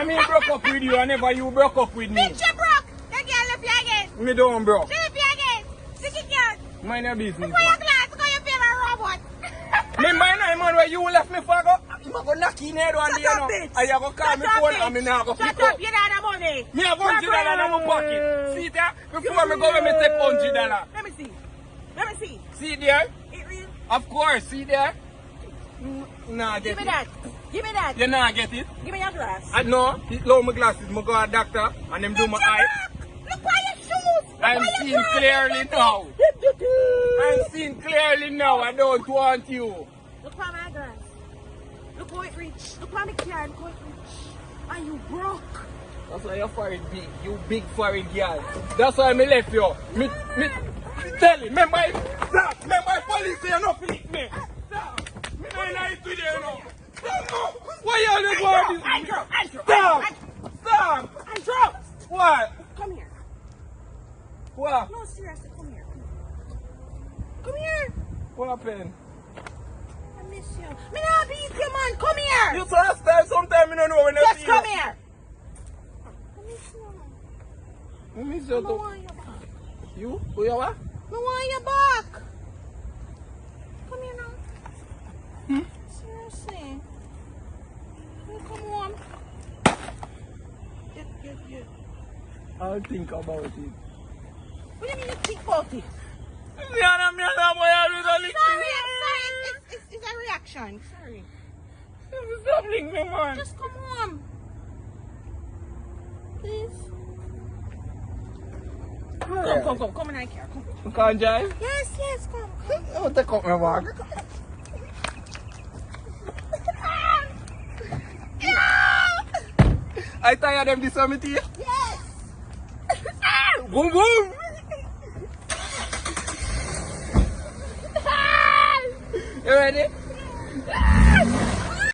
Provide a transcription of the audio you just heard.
I mean broke up with you, I never you broke up with me. Bitch, you broke. That girl left you again. Me don't broke. She left you again. Sticky girl. Mind your business. Look for your glass. Look at your favorite robot. Remember now, man, where you left me for go? I'm going to knock in head one day, Shut up, you bitch. know. And you go call me phone and me now go pick Shut up. up, you don't have money. Me have $100 in my pocket. See that? Before me go, let me take $100. Let me see. Let me see. See there? It real. Of course, see there? Nah, get Give me it. that. Give me that. You nah get it? Give me your glass. I know. Low my glasses. I go to a doctor and them do my eye. Look why your shoes. Look I'm why your seeing glass. clearly now. I'm seeing clearly now. I don't want you. Look why my glass. Look how it reach. Look why my car. Look how it reach. And you broke. That's why your forehead big. You big forehead girl. That's why me left you. Me tell you. Remember, stop. Remember, police say you not finish me. Stop. Me not nice with you now. Stop. Why you always want this? Andrew. Stop. Stop. Andrew. What? Come here. What? No, seriously. Come here. Come here. What happened? I miss you. Me not beat you, man. Come here. You so last time, sometime you don't know when I Just see come you. here. I miss you. I miss I you too. want you back. You? Who you what? I want you back. Come here now. Seriously. You come home. Get. I'll think about it. What do you mean you think about it? Sorry, Sorry. It's a reaction. Sorry. Stop me, man. Just come home. Please. Come in, I care. Come. You can't drive? Yes, come. I'll take up my bag. I tired of this summit here. Yes. Boom, boom. You ready?